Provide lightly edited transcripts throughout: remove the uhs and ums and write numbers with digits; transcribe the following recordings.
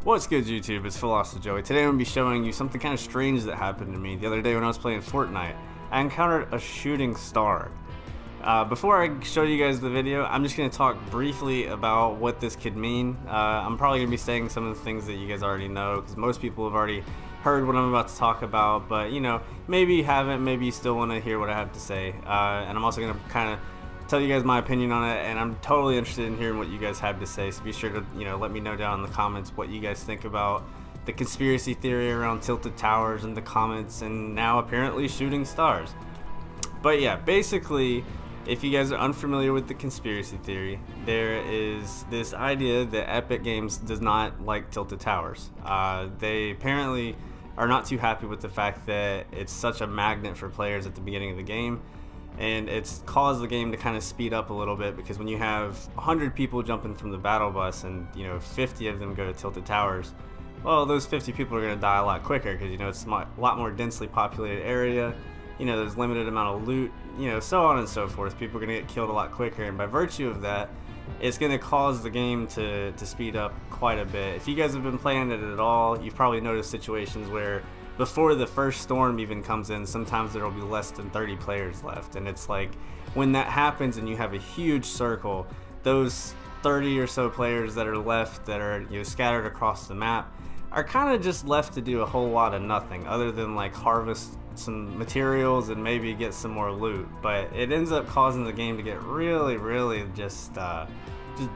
What's good, YouTube? It's Philosojoey. Today I'm going to be showing you something kind of strange that happened to me the other day when I was playing Fortnite. I encountered a shooting star. Before I show you guys the video, I'm just going to talk briefly about what this could mean. I'm probably going to be saying some of the things that you guys already know, because most people have already heard what I'm about to talk about, but you know, maybe you haven't, maybe you still want to hear what I have to say. And I'm also going to kind of tell you guys my opinion on it, and I'm totally interested in hearing what you guys have to say, so be sure to, you know, let me know down in the comments what you guys think about the conspiracy theory around tilted towers in the comments, and now apparently shooting stars. But yeah, basically, if you guys are unfamiliar with the conspiracy theory, there is this idea that Epic Games does not like tilted towers. They apparently are not too happy with the fact that it's such a magnet for players at the beginning of the game, and it's caused the game to kind of speed up a little bit, because when you have 100 people jumping from the battle bus and, you know, 50 of them go to tilted towers, well, those 50 people are going to die a lot quicker, because, you know, it's a lot more densely populated area, you know, there's limited amount of loot, you know, so on and so forth. People are going to get killed a lot quicker, and by virtue of that, it's going to cause the game to speed up quite a bit. If you guys have been playing it at all, you've probably noticed situations where before the first storm even comes in, sometimes there will be less than 30 players left, and it's like when that happens and you have a huge circle, those 30 or so players that are left, that are, you know, scattered across the map, are kind of just left to do a whole lot of nothing other than like harvest some materials and maybe get some more loot. But it ends up causing the game to get really just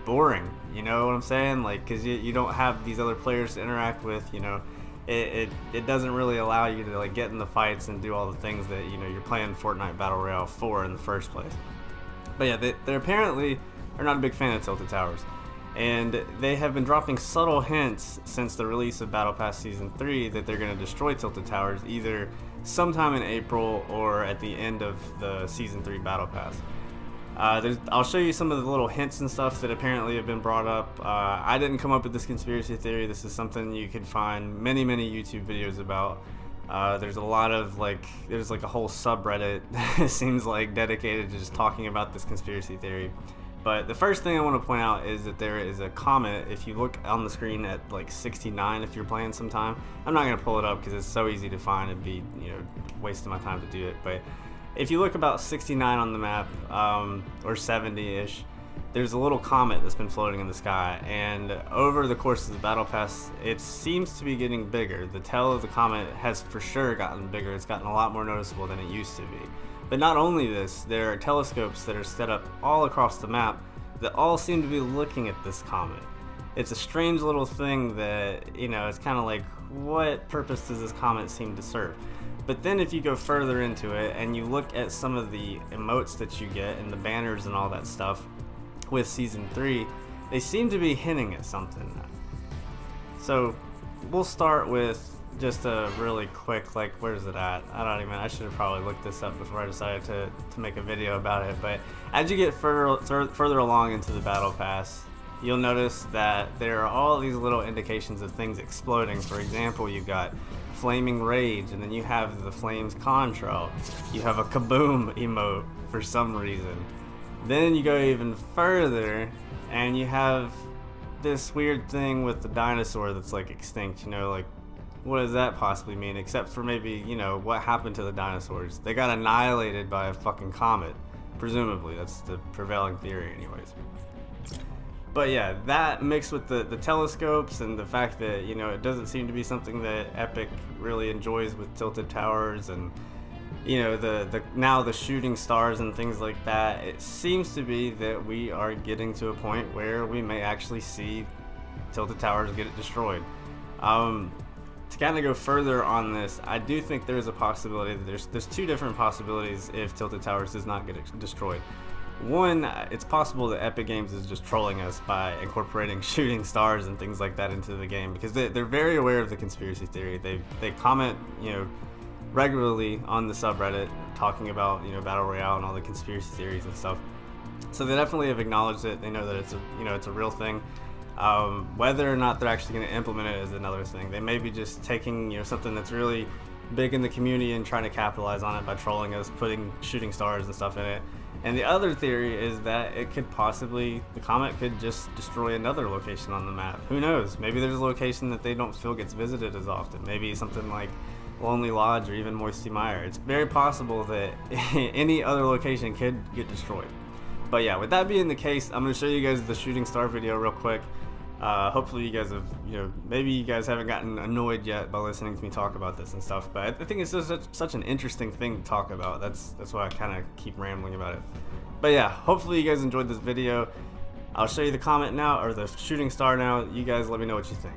boring, you know what I'm saying? Like, because you don't have these other players to interact with, you know. It doesn't really allow you to like get in the fights and do all the things that, you know, you're playing Fortnite Battle Royale for in the first place. But yeah, they apparently are not a big fan of tilted towers, and they have been dropping subtle hints since the release of Battle Pass Season 3 that they're going to destroy tilted towers either sometime in April or at the end of the Season 3 Battle Pass. I'll show you some of the little hints and stuff that apparently have been brought up. I didn't come up with this conspiracy theory. This is something you can find many YouTube videos about. There's a lot of there's like a whole subreddit it seems like dedicated to just talking about this conspiracy theory. But the first thing I want to point out is that there is a comet. If you look on the screen at like 69, if you're playing sometime, I'm not gonna pull it up because it's so easy to find. It'd be, you know, wasting my time to do it. But if you look about 69 on the map, or 70-ish, there's a little comet that's been floating in the sky, and over the course of the Battle Pass, it seems to be getting bigger. The tail of the comet has for sure gotten bigger. It's gotten a lot more noticeable than it used to be. But not only this, there are telescopes that are set up all across the map that all seem to be looking at this comet. It's a strange little thing that, you know, it's kind of like, what purpose does this comet seem to serve? But then if you go further into it and you look at some of the emotes that you get and the banners and all that stuff with Season 3, they seem to be hinting at something. So we'll start with just a really quick, like, where's it at? I should have probably looked this up before I decided to make a video about it. But as you get further along into the Battle Pass, you'll notice that there are all these little indications of things exploding. For example, you've got Flaming Rage, and then you have the Flames Contrail. You have a Kaboom emote for some reason. Then you go even further, and you have this weird thing with the dinosaur that's like extinct, you know, like, what does that possibly mean? Except for maybe, you know, what happened to the dinosaurs? They got annihilated by a fucking comet, presumably. That's the prevailing theory anyways. But yeah, that mixed with the telescopes and the fact that, you know, it doesn't seem to be something that Epic really enjoys with tilted towers, and, you know, now the shooting stars and things like that, it seems to be that we are getting to a point where we may actually see tilted towers get destroyed. To kind of go further on this, I do think there's a possibility that there's two different possibilities if tilted towers does not get destroyed. One, it's possible that Epic Games is just trolling us by incorporating shooting stars and things like that into the game, because they're very aware of the conspiracy theory. They comment, you know, regularly on the subreddit talking about, you know, Battle Royale and all the conspiracy theories and stuff. So they definitely have acknowledged it. They know that it's a, you know, it's a real thing. Whether or not they're actually going to implement it is another thing. They may be just taking, you know, something that's really big in the community and trying to capitalize on it by trolling us, putting shooting stars and stuff in it, And the other theory is that it could possibly, the comet could just destroy another location on the map. Who knows? Maybe there's a location that they don't feel gets visited as often. Maybe something like Lonely Lodge or even Moisty Mire. It's very possible that any other location could get destroyed. But yeah, with that being the case, I'm going to show you guys the shooting star video real quick. Hopefully you guys have, maybe you guys haven't gotten annoyed yet by listening to me talk about this and stuff, but I think it's just such an interesting thing to talk about. That's why I kind of keep rambling about it. But yeah, hopefully you guys enjoyed this video. I'll show you the comet now, or the shooting star now. You guys let me know what you think.